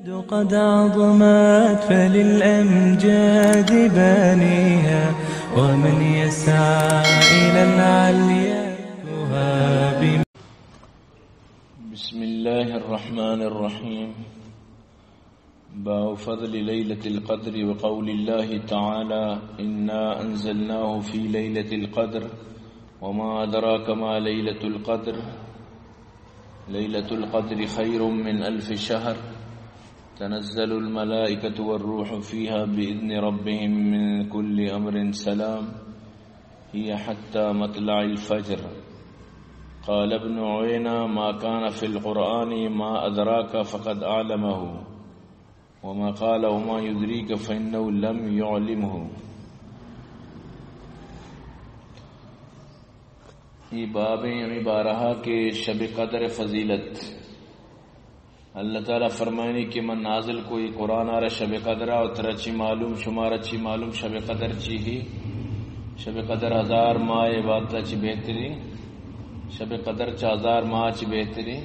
قد عظمت فللأمجاد بانيها، ومن يسعى إلى العليا يهاب. بسم الله الرحمن الرحيم. باب فضل ليلة القدر وقول الله تعالى إنا أنزلناه في ليلة القدر وما أدراك ما ليلة القدر. ليلة القدر خير من 1000 شهر تنزل الملائكة والروح فيها بإذن ربهم من كل أمر سلام هي حتى مطلع الفجر. قال ابن عيينة ما كان في القرآن ما أدراك فقد أعلمه، وما قال وما يدريك فإنه لم يعلمه. یہ بابیں عبارہ کے شب قدر فضیلت اللہ تعالیٰ فرمائنی کہ من نازل کوئی قرآن آرہ شب قدر اور ترچی معلوم شمار اچھی معلوم شب قدر چی ہی شب قدر 1000 ماہ عبادت چی بہتری شب قدر 1000 ماہ چی بہتری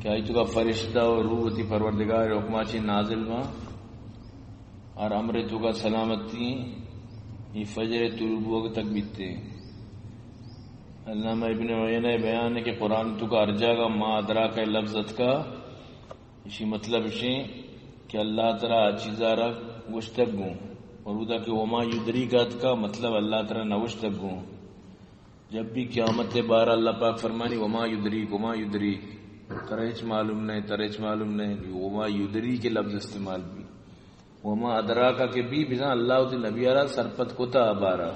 کہ آئی تو کا فرشتہ اور روح تی پروردگار حکمہ چی نازل ماں اور امر تو کا سلامتی یہ فجر طلوع تک بیتے. علامہ ابن عیینہ بیان ہے کہ قرآن تو کا ارجا کا ما ادراک لفظت کا اسی مطلب اسی کہ اللہ تعالیٰ چیزارہ گشتگ گوں اور ادا کہ وما یدریکات کا مطلب اللہ تعالیٰ نوشتگ گوں. جب بھی قیامت بارہ اللہ پاک فرمانی وما یدریک ترہچ معلوم نہیں وما یدری کے لفظ استعمال بھی وما ادراکا کے بھی بنا اللہ نبی آرہ سرپت کتا بارہ.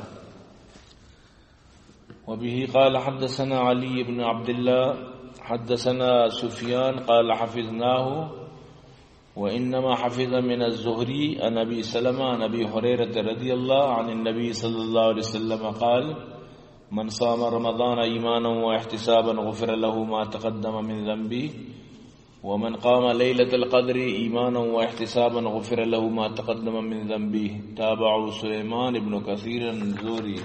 وبه قال حدثنا علي بن عبد الله حدثنا سفيان قال حفظناه وإنما حفظ من الزهري عن أبي سلمة عن أبي هريرة رضي الله عن النبي صلى الله عليه وسلم قال من صام رمضان إيمانا واحتسابا غفر له ما تقدم من ذنبه ومن قام ليلة القدر إيمانا واحتسابا غفر له ما تقدم من ذنبه. تابعه سليمان بن كثير الزهري.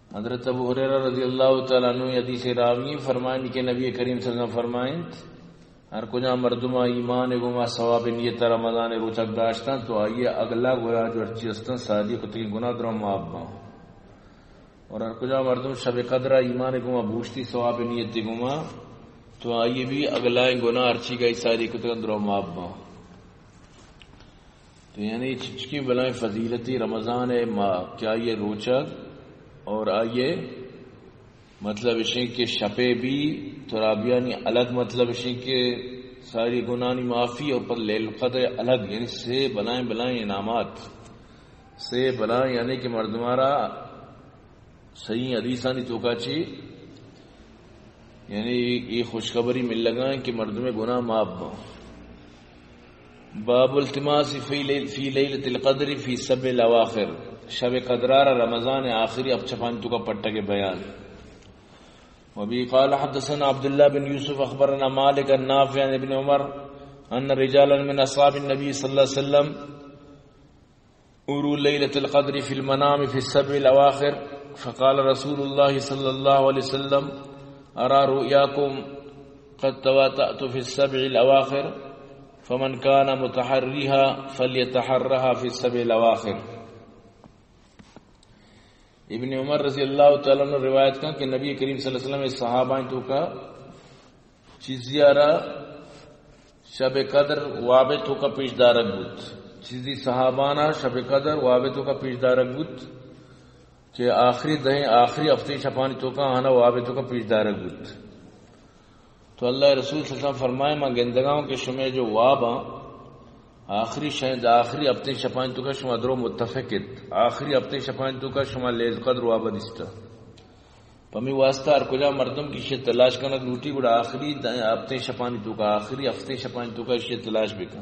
حضرت ابو ہریرہ رضی اللہ تعالیٰ عنہ حدیث راوی فرمائیں کہ نبی کریم صلی اللہ علیہ وسلم فرمائیں ہر کجا مردمہ ایمان گما ثواب نیت رمضان روچک داشتاں تو آئیے اگلا گویا جو ارچی استاں سادی کتی گناہ درم معاباں اور ہر کجا مردم شب قدرہ ایمان گما بوشتی ثواب نیت گما تو آئیے بھی اگلا گناہ ارچی گئی سادی کتی درم معاباں. تو یعنی چچکی بلائیں فضیلتی رمضان ماہ کیا یہ روچک اور آئیے مطلب اسی کے شپے بھی ترابیانی الگ مطلب اسی کے ساری گناہی معافی اور پر لیل قدر الگ یعنی سے بلائیں انعامات سے بلائیں یعنی کہ مردمارا صحیح حدیثانی توکا چی یعنی یہ خوشخبری مل لگائیں کہ مردم گناہ معاف با. باب التماس فی لیلۃ القدر فی 7 الاواخر. شب قدرار رمضان آخری اب چھپانتو کا پٹا کے بیان. وبی قال حدثنا عبداللہ بن یوسف اخبرنا مالک النافع عن ابن عمر ان رجالا من اصحاب النبی صلی اللہ علیہ وسلم اروا لیلۃ القدر فی المنام فی 7 الاواخر فقال رسول اللہ صلی اللہ علیہ وسلم ارى رؤياكم قد تواتأت في 7 الاواخر فمن كان متحريها فليتحرها في 7 الاواخر. ابن عمر رضی اللہ تعالیٰ نے روایت کا کہ نبی کریم صلی اللہ علیہ وسلم صحابہ تو کا چیزیارہ شب قدر وابط کا پیشدارک بود چیزی صحابانہ شب قدر وابط کا پیشدارک بود کہ آخری آخری ہفتے شپانی تو کا آنا وابط کا پیشدارک بود. تو اللہ رسول صلی اللہ علیہ وسلم فرمائے ماں گندگاؤں کے شمع جو واباں آخری شاید آخری ہفتے شپائن تو کا شما درو متفقت آخری ہفتے شپائن تو کا شما لیل قدر وابد استا پمی واسطہ ہر کجا مردم کی شید تلاش کنک لوٹی گوڑا آخری ہفتے شپانی تو کا آخری ہفتے شپائن تو کا شید تلاش بکا.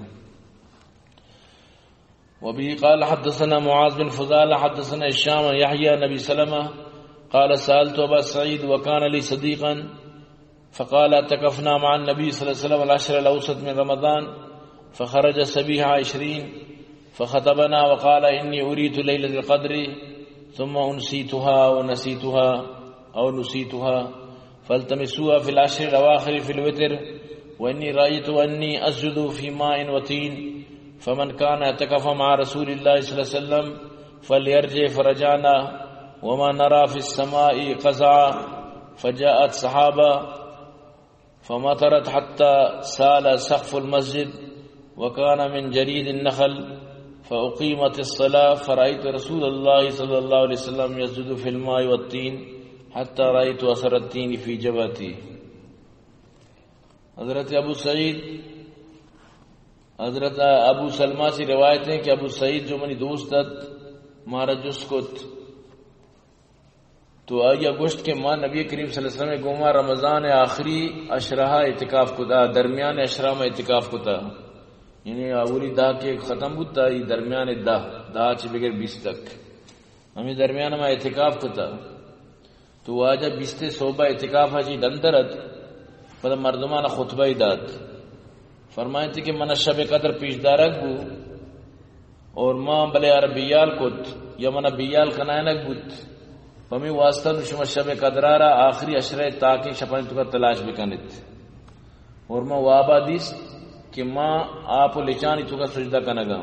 وبه قال حدثنا معاذ بن فضال حدثنا الشام يحيى نبي سلمة قال سألت أبا سعيد وكان لي صديقا فقال اعتكفنا مع النبي صلى الله عليه وسلم العشر الأوسط من رمضان فخرج سبيح 20 فخطبنا وقال إني أريد ليلة القدر ثم أنسيتها ونسيتها أو نسيتها فالتمسوها في العشر الأواخر في الوتر وإني رأيت أني أسجد في ماء وطين فمن كان اعتكف مع رسول الله صلى الله عليه وسلم فليرجع فرجعنا وما نرى في السماء قزعا فجاءت سحابة فمطرت حتى سال سقف المسجد وكان من جريد النخل فأقيمت الصلاة فرأيت رسول الله صلى الله عليه وسلم يسجد في الماء والطين حتى رأيت أثر الطين في جبهته. حضرت ابو سلمہ سے روایت ہے کہ ابو سعید جو منی دوست مارا جس کت تو آیا گوشت کے ماں نبی کریم صلی اللہ علیہ وسلم گوما رمضان آخری اشرہ اعتکاف کتا درمیان اشرہ میں اعتکاف کتا یعنی اولی دا کے ختم ہوتا یہ درمیان دا چھ بغیر 20 تک ہمیں درمیان میں اعتکاف کتا تو آجا 20 صوبہ اعتکاف ہے دندرت پتہ مردمان خطبہ داد فرمائیں تھی کہ من شب قدر پیش دارک بو اور ماں بلے عربیال کت یا من بیال کنائنک بوت پمی واسطہ نشم شب قدرارا آخری اشرہ تاکہ شپانی تو کا تلاش بکنت اور ماں وابا دیس کہ ماں آپ لچانی تو کا سجدہ کنگا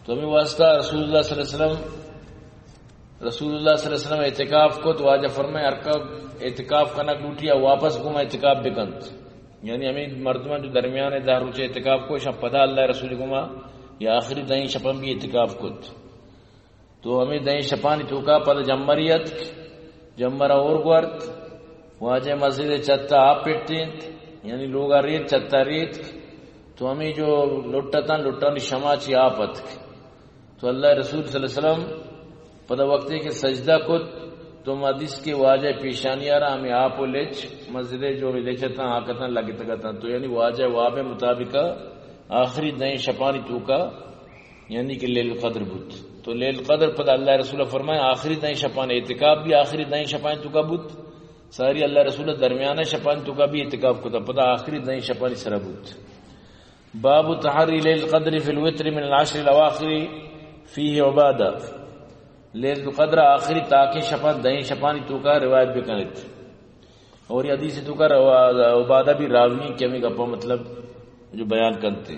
تو ہمیں واسطہ رسول اللہ صلی اللہ علیہ وسلم اعتکاف کو تو آجا فرمائے ارکب اعتکاف کنک لوٹیا واپس گما اعتکاف بکنت یعنی ہمیں مردمان جو درمیان داروچ اعتکاف کو شب پدا اللہ رسول گما یا آخری دائیں شپن بھی اعتکاف کت تو ہمیں دائیں شپانی تو کا پدا جمریت جمرہ اور گورت واجہ مسجد چتا آپ پیٹتیں یعنی لوگا ریت چتا ریت تو ہمیں جو لٹن شما چی آپت تو اللہ رسول صلی اللہ علیہ وسلم پدا وقتی کہ سجدہ کت تو حدیث کے واجہ پیشانی آرہا ہمیں آپ و لچ مسجد جو لیچتا آکتا لگی تکتا تو یعنی واجہ واب مطابق آخری دائیں شپانی تو کا یعنی کہ لیل قدر بود تو لیل قدر پدا اللہ رسول فرمائے آخری دائیں شپانی اعتکاف بھی آخری دائیں شپانی تو کا بود ساری اللہ رسول درمیان شپانی تو کا بھی اعتکاف کتا پدا آخری دائیں شپانی سر بود. باب تحری لیل قدر فی الوتر من العشر الاواخر فیہ عبادہ لیل قدر آخری تاکہ شپان دائیں شپانی تو کا روایت بھی کنت اور یہ حدیث تو کا عبادہ بھی راوی کی ہمیں گپا مطلب جو بیان کرتے.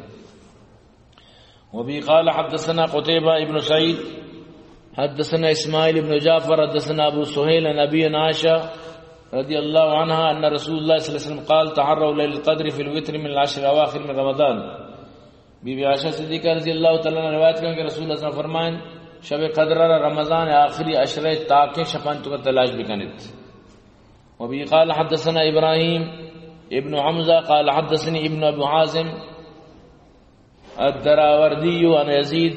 وبی قال حدثنا قتیبہ ابن سعید حدثنا اسماعیل ابن جعفر حدثنا ابو سہیل عن ابی عائشہ رضی اللہ عنہ ان رسول اللہ صلی اللہ علیہ وسلم قال تحروا لیل القدر فی الوتر من العشر الاواخر من رمضان. بی بی عائشہ صدیقہ رضی اللہ تعالی عنہ روایت کریں کہ رسول اللہ صلی اللہ علیہ وسلم فرمائیں شب قدر رمضان آخری عشرہ تاکہ شپان تو کا تلاش بکنت. وبی قال حدثنا ابراہیم ابن حمزہ قال حدثني ابن ابو حازم الدراوردی عن یزید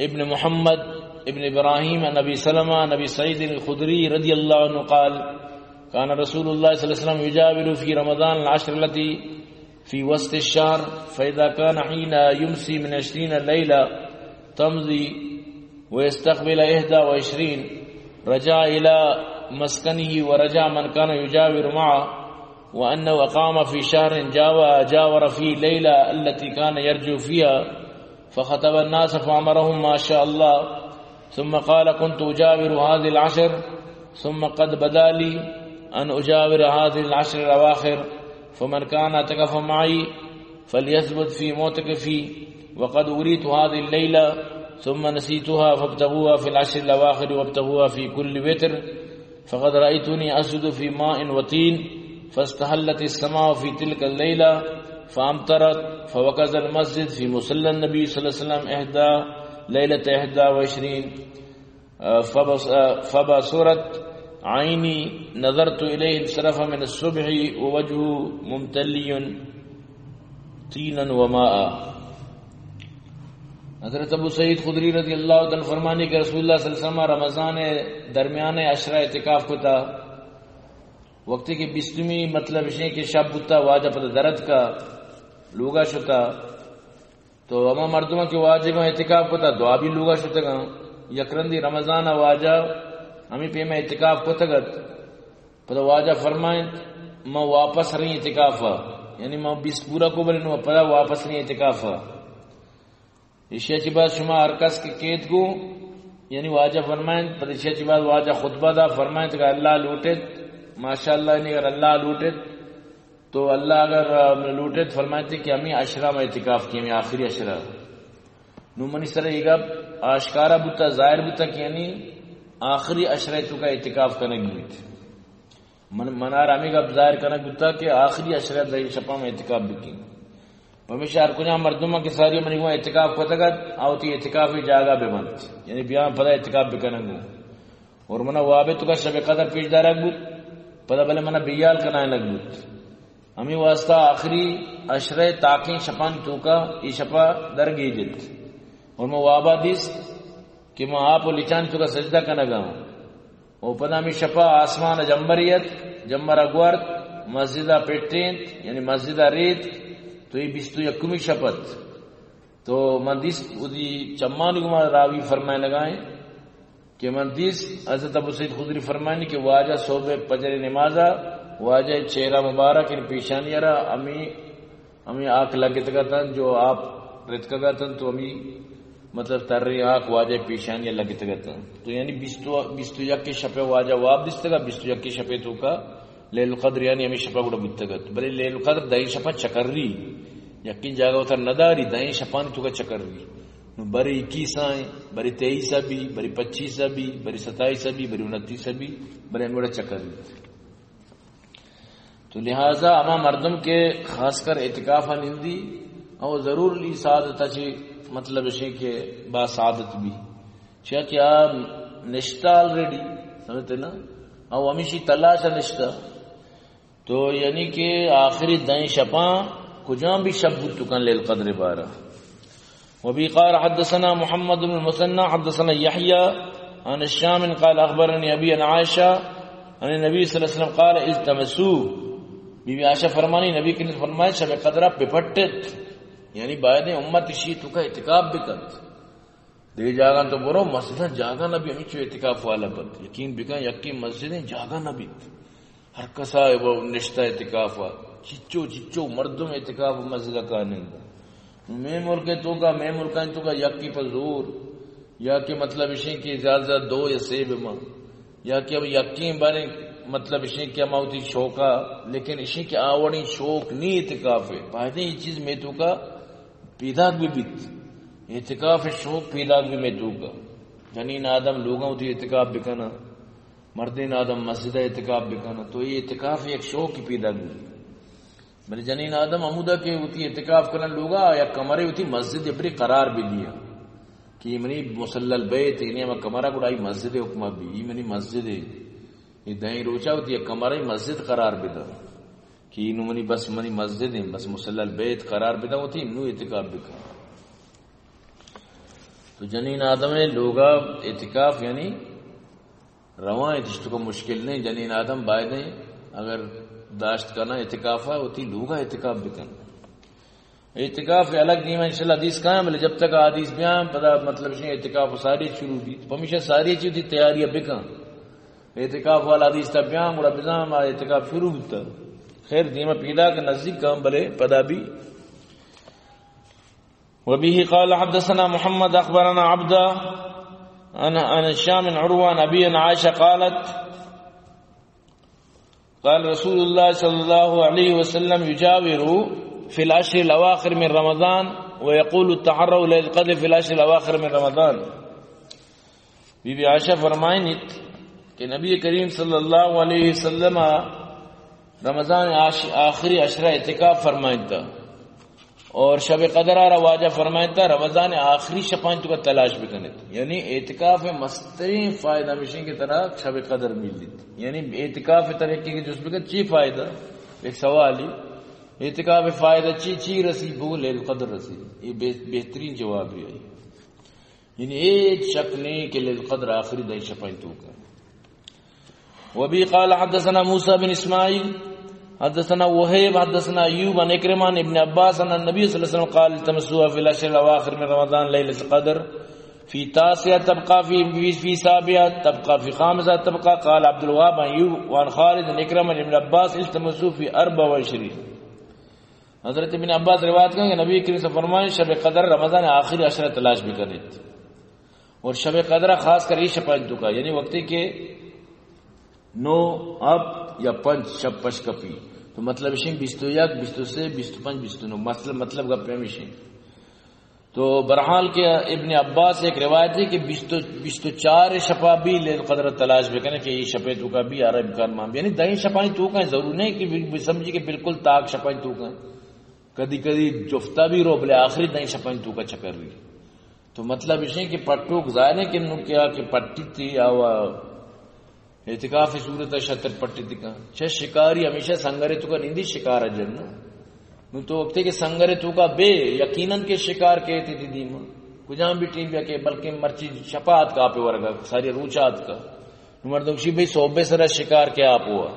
ابن محمد ابن ابراہیم عن ابی سلمہ عن ابی سعید الخدری رضی اللہ عنہ قال كان رسول الله صلى الله عليه وسلم يجاور في رمضان العشر التي في وسط الشهر فإذا كان حين يمسي من 20 ليلة تمضي ويستقبل 21 رجع إلى مسكنه ورجع من كان يجاور معه وأنه أقام في شهر جاور في ليلة التي كان يرجو فيها فخطب الناس فأمرهم ما شاء الله ثم قال كنت أجاور هذه العشر ثم قد بدا لي أن أجاور هذه العشر الأواخر فمن كان اعتكف معي فليثبت في معتكفي وقد أريت هذه الليلة ثم نسيتها فابتغوها في العشر الأواخر وابتغوها في كل وتر فقد رأيتني أسجد في ماء وطين فاستحلت السماء في تلك الليلة فأمطرت فوكز المسجد في مصلى النبي صلى الله عليه وسلم ليلة 21 فبصرت عيني نظرت إليه انصرف من الصبح ووجهه ممتلي طينا وماء. حضرت ابو سعید خدری رضی اللہ عنہ فرمانے کہ رسول اللہ صلی اللہ علیہ وسلم رمضان درمیان عشرہ اعتکاف کو تھا وقتی کے 20ویں مطلب ہے کہ شب بتا واجہ پر درد کا لوگا شتا تو اما مردمہ کے واجہ کا اعتکاف کو تھا دعا بھی لوگا شتا گا یکرندی رمضان واجہ ہمیں پہ میں اعتکاف کو تگت پتہ واجہ فرمائیں میں واپس رہی اعتکاف یعنی میں 20 پورا کو بلے نو پتہ واپس رہی اعتکاف اشیاء چی بات شما ارکس کے قید کو یعنی واجہ فرمائیں پتہ اشیاء چی بات واجہ خطبہ دا فرمائیں کہ اللہ لوٹت ماشاءاللہ نہیں اگر اللہ لوٹت تو اللہ اگر لوٹے تو فرمائے کہ ہمیں عشرہ میں اعتکاف کی، ہمیں آخری عشرہ نو منی سر ایک آشکارا بتا ظاہر بتا کہ یعنی آخری عشرہ تو کا اعتکاف کرنے گی منار ہمیں کا ظاہر کرنے بتا کہ آخری عشرہ دہی شپا میں اعتکاف بکی ہمیشہ ہر کجا مردمہ کے ساری منی ہوا اعتکاف کو تک آوتی اعتکاف ہی جاگا بے بند یعنی بیان پدا اعتکاف بکنے گو اور منا وابے تو کا شب قدر پیش دارا بود پدا بلے منا بیال کنائے لگ بود ہمیں واسطہ آخری عشرہ تاکیں شپان تو کا ای شپا در گئی جت اور میں وابا دیس کہ میں آپ لچان تو کا سجدہ کرنا گا ہوں اور پدا میں شپا آسمان جمبریت جمبر اگورت مسجدہ پیٹینت یعنی مسجدہ ریت تو یہ 21 شپت تو مندیس چمانی کو راوی فرمائے لگائیں کہ مندیس حضرت ابو سعید خدری فرمائیں کہ واجہ صبح فجر نمازہ واجہ چہرہ مبارک ان پیشانی را امی آنکھ لگت گا جو آپ رت کا تو امی مطلب تر رہی آنکھ واجہ پیشانی لگت گا تو یعنی 21 کے شپے واجہ واب دستے گا 21 کے شپے تو کا لیل القدر یعنی ہمیں شپا گوڑا بیتتا گا بلے لیل القدر دائیں شپا چکر رہی یقین جاگا ہوتا نداری دائیں شپانی تو کا چکر رہی بری 21 آئیں بری 23 بھی بری 25 بھی بری 27 بھی بری 29 بھی بری انگوڑا چکر رہی تو لہذا اما مردم کے خاص کر اعتکاف نندی اور ضرور لی سعادت چی مطلب ہے کہ با سعادت بھی چاہ کیا نشتہ آلریڈی سمجھتے نا او ہمیشی تلاشا نشتہ تو یعنی کہ آخری دائیں شپاں کجاں بھی شب تکن لیل قدر بارہ وبی قال حدثنا محمد بن المثنى حدثنا يحيى عن الشام قال اخبرني ابي عن عائشہ عن النبي صلی اللہ علیہ وسلم قال التمسوا بی بی عائشہ فرمانی نبی کے نے فرمایا شب قدر پپٹت یعنی باید امت شی تو کا اعتکاف بکت دے جاگا تو برو مسجد جاگا نبی ہمیں چو اعتکاف والا بد یقین بکا یقین مسجدیں جاگا نبی ہر کسا وہ نشتہ اعتکاف چچو مردم اعتکاف مسجد کا نندا میں ملک تو کا میں ملک تو کا یقی پر زور یا کہ مطلب اشیں کی زیادہ دو یا سیب ماں یا کہ اب یقین بارے مطلب اشیں کیا موتی شوقا لیکن اشیں کی آوڑی شوق نہیں اعتکاف ہے پہلے یہ چیز میں تو کا پیدا بھی بیت اعتکاف شوق پیدا بھی میں تو کا جنین آدم لوگوں ہوتی اعتکاف بکنا مردین آدم مسجد اعتکاف بکنا تو یہ اعتکاف ایک شوق کی پیدا بھی بلے جنین آدم عمودہ کے ہوتی اعتکاف کرنا لوگا یا کمرے ہوتی مسجد اپنی قرار بھی لیا کہ یہ منی مسلل بیت انہیں ہمیں کمرہ کو ڈائی مسجد حکمہ بھی یہ منی مسجد ہے یہ دائیں روچہ ہوتی ہے کمرہ مسجد قرار بھی دا کہ انہوں منی بس منی مسجد ہیں بس مسلل بیت قرار بھی دا ہوتی انہوں اعتکاف بھی کرنا تو جنین آدم ہے لوگا اعتکاف یعنی رواں تشتو کو مشکل نہیں جنین آدم باید نہیں اگر داشت کرنا اعتکافہ ہوتی لوگا اعتکاف بھی کرنا اعتکاف الگ نہیں میں انشاءاللہ حدیث کہاں بلے جب تک حدیث بیان پتا مطلب نہیں اعتکاف ساری شروع بھی ہمیشہ ساری چیز تھی تیاریاں بکاں اعتکاف والا حدیث تھا بیان بڑا بزام اعتکاف شروع ہوتا خیر دیمہ پیدا کا نزدیک کام بلے پدا بھی وبه قال حدثنا محمد اخبرنا عبدہ عن الشام عروہ نبی عائشہ قالت قال رسول اللہ صلی اللہ علیہ وسلم يجاور في العشر الاواخر من رمضان ويقول تحروا ليلة القدر في العشر الاواخر من رمضان بی بی عائشہ فرمائیں کہ نبی کریم صلی اللہ علیہ وسلم رمضان آخری عشرہ اعتکاف فرمائیں تھا اور شب قدر رواجہ فرمائیں تھا رمضان آخری شپائیں تو کا تلاش بھی کرنے تھا یعنی اعتکاف مسترین فائدہ مشین کی طرح شب قدر مل لیتی یعنی اعتکاف طریقے کی جس میں چی فائدہ ایک سوال ہی اعتکاف فائدہ چی رسی بو لیل قدر رسی یہ بہترین جواب ہے یعنی ایک شک نہیں کہ لیل قدر آخری دن شپائیں تو کا وبی قال حدثنا موسیٰ بن اسماعیل حدثنا وهيب حدثنا ايوب عن اكرمه عن ابن عباس ان النبي صلى الله عليه وسلم قال التمسوها في العشر الاواخر من رمضان ليله القدر في تاسعه تبقى في سابعه تبقى في خامسه تبقى قال عبد الوهاب عن ايوب وعن خالد عن اكرمه عن ابن عباس التمسوا في 24 حضرت ابن عباس روایت کریں کہ نبی کریم صلی اللہ علیہ وسلم فرمائے شب قدر رمضان آخری عشرہ تلاش بھی کریں اور شب قدر خاص کر یہ شپائیں تو کا یعنی وقتی کے 9 اب یا 5 شب پش کپی تو مطلب اشیں 21 23 25 29 مطلب گپ ہمیشہ. تو برحال کے ابن عباس ایک روایت ہے کہ 24 شپا بھی لیل قدر تلاش بکنے کہ یہ شپے تو کا بھی عرب کان مام یعنی دہیں شپائیں تو کا ضرور نہیں کہ سمجھی کہ بالکل تاک شپائیں تو کا کدی کدی جفتا بھی رو بلے آخری دہیں شپائیں تو کا چکر لی. تو مطلب اس کہ پٹوک ظاہر ہے کہ انہوں کیا کہ پٹی تھی آوا اعتکاف صورت شتر پٹی تھی کا چھ شکاری ہمیشہ سنگرے تو کا نیندی شکار اجن نو تو وقت کہ سنگرے تو کا بے یقیناً کے شکار کہتی تھی دیما کجاں بھی ٹیم بیا کہ بلکہ مرچی شپات کا پہ ورگا ساری روچات کا مردوشی بھئی صوبے سرا شکار کیا آپ ہوا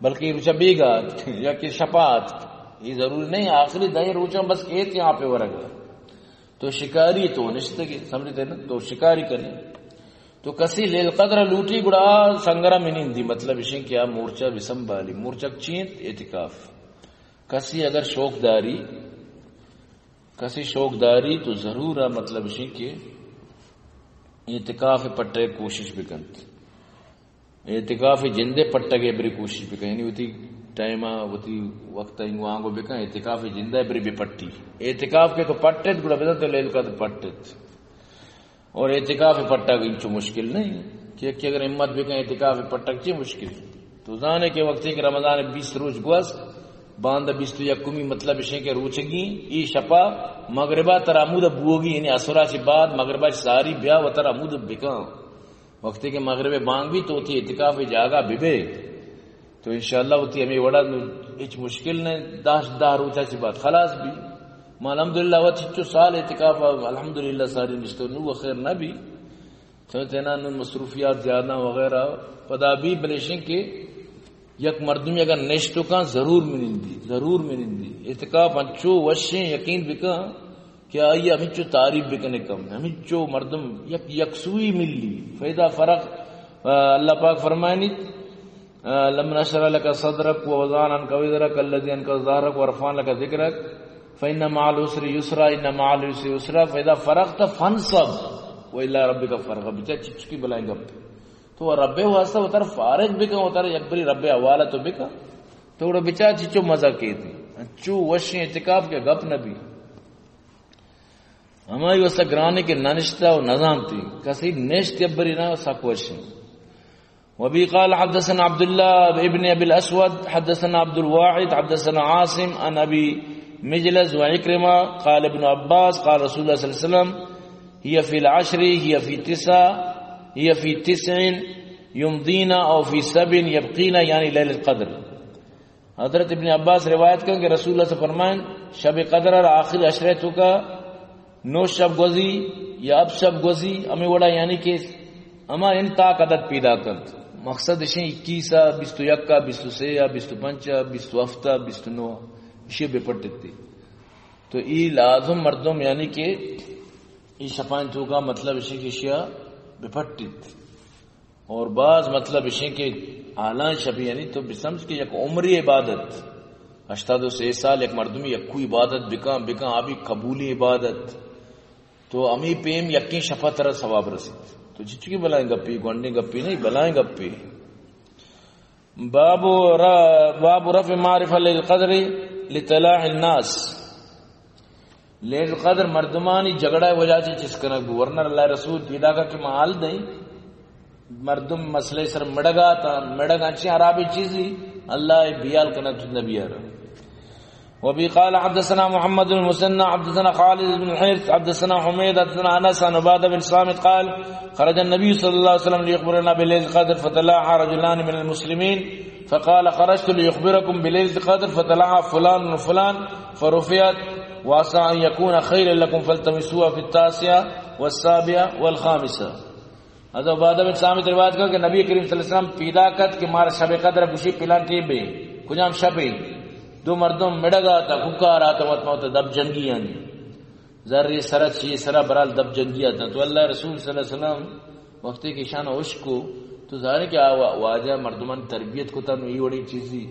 بلکہ روچا بیگات یا کہ شپات یہ ضروری نہیں آخری دہیں روچا بس کہتے یہاں پہ ورگا. تو شکاری تو نشتے کی سمجھتے نا تو شکاری کریں. تو کسی لیل قدر لوٹی گڑا سنگرہ میں نہیں دی مطلب اشیں کیا مورچہ وسم بالی مورچہ چینت اعتکاف. کسی اگر شوق داری تو ضرور مطلب اشیں کہ اعتکاف پٹے کوشش بکنت اعتکاف جندے پٹے کے بری کوشش بکن یعنی ہوتی ٹائم ہوتی وقت وہاں بکن اعتکاف جندہ بری بھی پٹی اعتکاف کے تو پٹت گڑا بدا تو لیل قدر پٹت اور اعتکاف پٹا گئی چو مشکل نہیں کہ اگر ہمت بکن اعتکاف پٹک چی مشکل. تو زانے کے وقت کہ رمضان 20 روز گوز باندہ 21 مطلب اشیں کہ روچگی ای شپا مغربہ ترامود بوگی یعنی اسرا سے بعد مغربہ ساری بیا و ترامود بکاں وقت کہ مغرب بانگ بھی تو ہوتی اعتکاف جاگا ببے تو انشاءاللہ ہوتی ہمیں وڑا اچ مشکل نہیں 10 روچہ سے بعد خلاص بھی ما الحمدللہ وہ 6 سال اعتکاف الحمدللہ ساری نشتو نو خیر نہ بھی سمجھتے نا مصروفیات زیادہ وغیرہ پدا بھی بلیشن کے یک مردمی اگر نشتو کا ضرور منندی اعتکاف انچو وشیں یقین بکا کہ آئیے ہمچو تعریف بکنے کم ہمچو مردم یکسوئی ملی فیدہ فرق اللہ پاک فرمائنی لم نشرح لك صدرك ووضعنا عنك وزرك الذي انقض ظهرك ورفعنا لك ذكرك فإن مع العسر يسرا إن مع العسر يسرا فإذا فرغت فانصب وإلى ربك فارغب بچا چچکی بلائیں گا تو رب واسطہ اتر فارغ بکا اتر یکبری رب حوالہ تو بکا تو وہ بچا چچو مزہ کہتی چو وشیں اعتکاف کے گپ نبی ہماری واسطہ گرانے کے ننشتہ و نظام تھی کسی نشت یبری نہ ساک وشیں. وبي قال حدثنا عبد الله ابن ابي الاسود حدثنا عبد الواحد حدثنا عاصم عن ابي مجلس وعكرمة قال ابن عباس قال رسول الله صلى الله عليه وسلم هي في العشر هي في 9 يمضين او في 7 يبقين يعني ليل القدر. حضرت ابن عباس روایت کریں کہ رسول اللہ سے فرمائیں شب قدر اور آخر عشرے تو کا نو شب گزی یا اب شب گزی ہمیں وڑا یعنی کہ اما ان تاک عدد پیدا کرد مقصد اشیں 21 21 23 25 27 29 اشی بے پڑتی تو ای لازم مردم یعنی کہ ای شپائن تو کا مطلب اشیں کی اشیاء بے پڑتی اور بعض مطلب اشیں کے اعلان شب یعنی تو بسمجھ کے یک عمری عبادت 86 سال ایک مردمی یک کوئی عبادت بکاں آبی قبولی عبادت تو امی پیم یقین شفا طرح ثواب رسید تو جچکی بلائیں گپی گونڈی گپی نہیں بلائیں گپی. باب رفع معرفہ لیل قدر لطلاع الناس لیل قدر مردمانی جگڑا وجہ سے چس کنک ورنر اللہ رسول پیدا کا کہ محال دیں مردم مسئلے سر مڑگا اچھی عرابی چیزی اللہ بیال کنک نبی آرہا. وبي قال حدثنا محمد بن المثنى حدثنا خالد بن الحارث حدثنا حميد حدثنا انس عن عباده بن صامت قال خرج النبي صلى الله عليه وسلم ليخبرنا بليله القدر فتلاعى رجلان من المسلمين فقال خرجت ليخبركم بليله القدر فتلاعى فلان وفلان فرفعت وعسى ان يكون خيرا لكم فالتمسوها في 9 و7 و5. حضرت عباده بن صامت روایت کر کہ نبی کریم صلی اللہ علیہ وسلم پیدا کت کہ مار شب قدر گوشی پلان ٹی بے کجام شبی دو مردم مڑگا تا ککار آتا مطمئن دب جنگی یعنی ذری سرت چیئے سرہ برال دب جنگی آتا تو اللہ رسول صلی اللہ علیہ وسلم وقتی کی شان عشق کو تو ظاہر کہ واجہ مردمان تربیت کو تا نو ای وڑی چیزی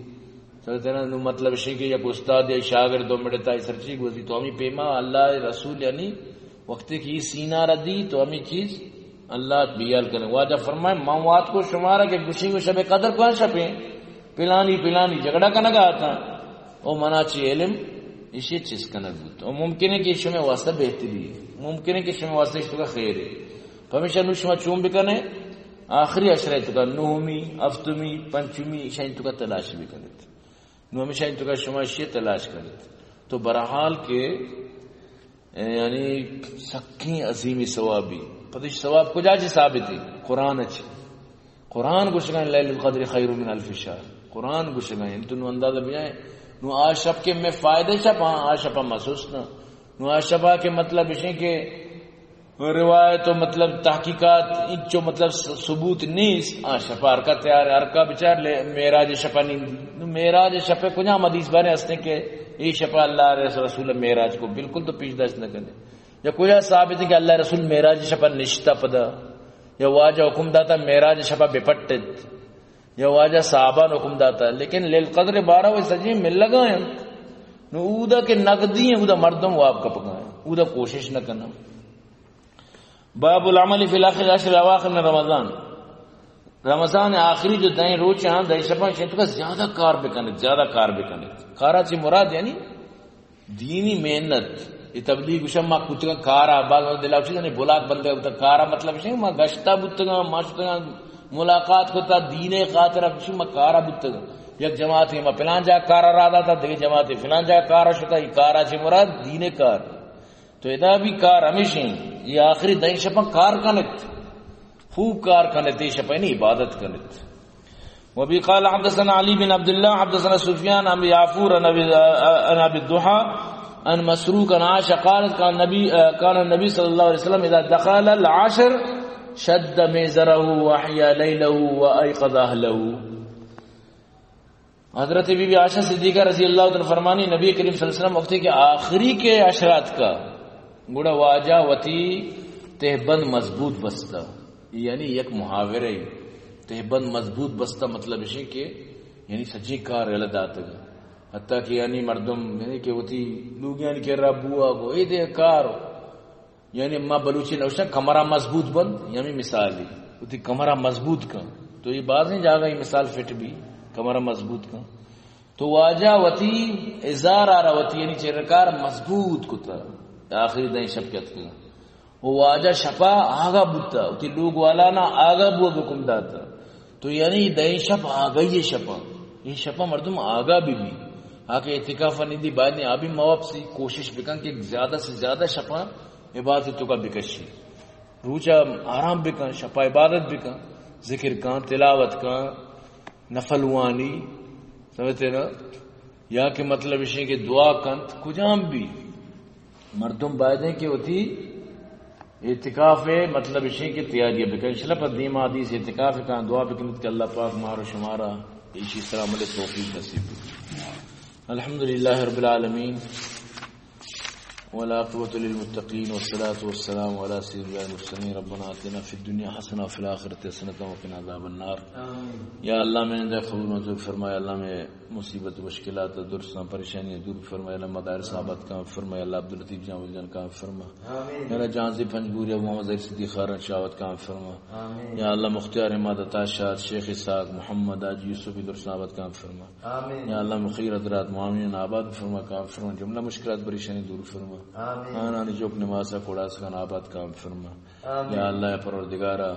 نو مطلب شکر یک استاد یا شاگر دو مڑتا ہے سرچی گوزی تو ہمیں پیما اللہ رسول یعنی وقتی کی سینہ ردی تو ہمیں چیز اللہ بیال کرنے واجہ فرمائے مواد کو شمارا کہ گوشی کو شب قدر کو شپیں پلانی جھگڑا کنگ آتا او منا چی علم اسی چیز کنگ بود او ممکن ہے کہ شما واسطہ بہتری ہے، ممکن ہے کہ شما واسطہ اس کا خیر ہے، ہمیشہ نو شما چون بکنے آخری عشرہ تو کا نومی افتمی پنچمی شاید تو کا تلاش بھی کرت نو ہمیشہ تو کا شما شی تلاش کرت تو برحال کے یعنی سکھی عظیمی ثوابی پتہ ثواب کو جاج ثابت ہے قرآن اچ قرآن گشگان لیل القدر خیر من الف شہر قرآن گشگان تو نو اندازہ بجائے نو آشب کے میں فائدے چھپا آشبہ محسوس نہ نو آشبہ کے مطلب اسے کہ روایت و مطلب تحقیقات انچو مطلب ثبوت نیس آشبہ ارکا تیار ارکا بچار میراج شپا نہیں میراج شپے کجا حدیث بارے ہستے کہ یہ شپا اللہ رسول میراج کو بالکل تو پیش دست نہ کرنے یا کجا ثابت ہے کہ اللہ رسول میراج شپا نشتا پدا یا واجہ حکم داتا میراج شپا بپٹت یا واجہ صحابان حکم داتا لیکن لیل قدر 12 وہ سجی مل لگا ہیں نو اودا کے نقدی ہیں اودا مردم وہ آپ کا پکائیں اودا کوشش نہ کرنا. باب العمل فی الاخر عشر اواخر من رمضان آخری جو دائیں روز ہاں دائیں شپا شیطو کا زیادہ کار بکنے کارا چی مراد یعنی دینی محنت یہ تبلیغ شما کچھ کارا بعض دلاو چیز نہیں بلاک بندے ہوتا کارا مطلب ہے ما گشتا بوتگا ماشتا ملاقات کو تا دین خاطر شما کارا بوتگا یک جماعت ما فلان جا کارا رادا تھا دیکھ جماعت فلان جا کارا شتا یہ کارا چی مراد دین کار تو ادا بھی کار ہمیشہ یہ آخری دائیں شپا کار کنت خوب کار کنت یہ شپا نہیں عبادت کنت. وبي قال حدثنا علي بن عبد الله حدثنا سفيان عن يعفور عن ابي الضحى عن مسروق عن عائشة قالت كان النبي صلى الله عليه وسلم اذا دخل العشر شد ميزره واحيا ليله وايقظ اهله. حضرت بی بی عائشہ صدیقہ رضی اللہ عنہ فرمانی نبی کریم صلی اللہ علیہ وسلم وقت کے آخری کے عشرات کا گڑا واجہ وتی تہبند مضبوط بستہ یعنی یک محاورے تہبند مضبوط بستہ مطلب ہے کہ یعنی سچی کار غلط آتا ہے حتیٰ کہ یعنی مردم یعنی کہ وتی لوگ یعنی کہ ربوا کو اے دے کار یعنی ما بلوچی نوشا کمرہ مضبوط بند یعنی مثالی وتی کمرہ مضبوط کا تو یہ بات نہیں جاگا یہ مثال فٹ بھی کمرہ مضبوط کا تو واجہ وتی ازار آ رہا وتی یعنی چرکار مضبوط کو تھا آخری دیں شبکت کا وہ واجہ شپا آگا بوتا وتی لوگ والا نہ آگا بوا حکم داتا تو یعنی دیں شپ آگئی یہ شپا یہ شپا مردم آگا بھی آکے اعتکاف نہیں بعد نے آبی مواب سے کوشش بکن کہ زیادہ سے زیادہ شپا عبادتوں کا بکشی روچا آرام بکن شپا عبادت بکن ذکر کان تلاوت کان نفلوانی سمجھتے نا یا کہ مطلب اسے کہ دعا کنت کجام بھی مردم بائدیں کہ ہوتی اعتکاف ہے مطلب اسے کہ تیاریہ بکن انشاءاللہ پر دیما حدیث اعتکاف کان دعا بکنت کہ اللہ پاک مارو شمارا اسی سلام علیہ توفیق نصیب. الحمدللہ رب العالمین والعاقبۃ للمتقین والصلاة والسلام علی سیدنا المرسلین. ربنا آتنا فی الدنیا حسنہ وفی الآخرۃ حسنۃ وقنا عذاب النار. یا اللہ میں نے قبول منظور فرمایا اللہ میں مصیبت مشکلات درساں پریشانیاں دور فرمایا اللہ مدار صحابت کا فرمایا اللہ عبداللطیف جان جان کا فرما یا اللہ جان سے پنجبوری محمد زید صدیق خارن شاوت کا فرما یا اللہ مختار احمد عطا شاہ شیخ اسحاق محمد آج یوسف درسناوت کا فرما یا اللہ مخیر حضرات معاملین آباد فرما کا فرما جملہ مشکلات پریشانی دور فرما آنانی جوک نمازہ کوڑا سکان آباد کام فرما یا اللہ پروردگارہ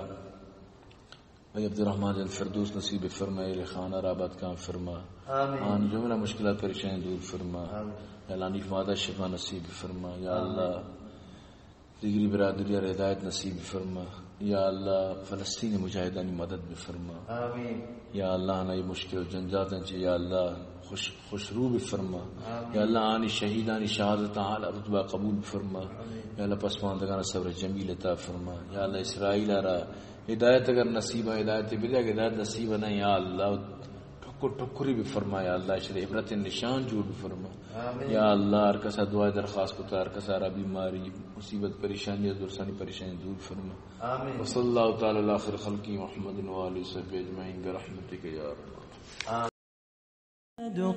بھائی عبدالرحمن الفردوس نصیب فرما اہل خانہ آباد کام فرما آن جملہ مشکلات پریشانی دور فرما یا اللہ نیف مادہ شفا نصیب فرما یا اللہ دیگری برادری اور ہدایت نصیب فرما یا اللہ فلسطین مجاہدانی مدد بھی فرما یا اللہ نئی مشکل جنجات یا اللہ خوش رو بھی فرما یا اللہ آنی شہیدانی شہادت اعلی رتبہ قبول فرما یا اللہ پسماندگان صبر جمیل عطا فرما یا اللہ اسرائیل آرہ ہدایت اگر نصیب ہے ہدایت بھی اگر ہدایت نصیب نہیں یا اللہ ٹکری بھی فرما یا اللہ شر عبرت نشان جوڑ بھی فرما یا اللہ ہر کسا دعا درخواست کو ہر کسا را بیماری مصیبت پریشانی درسانی پریشانی دور فرما وصلی اللہ تعالی علی خیر خلقی محمد و آلہ وصحبہ اجمعین برحمتک یا رب.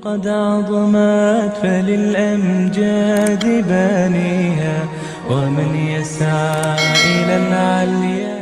قد عظمت فللأمجاد بانيها ومن يسعى إلى العليا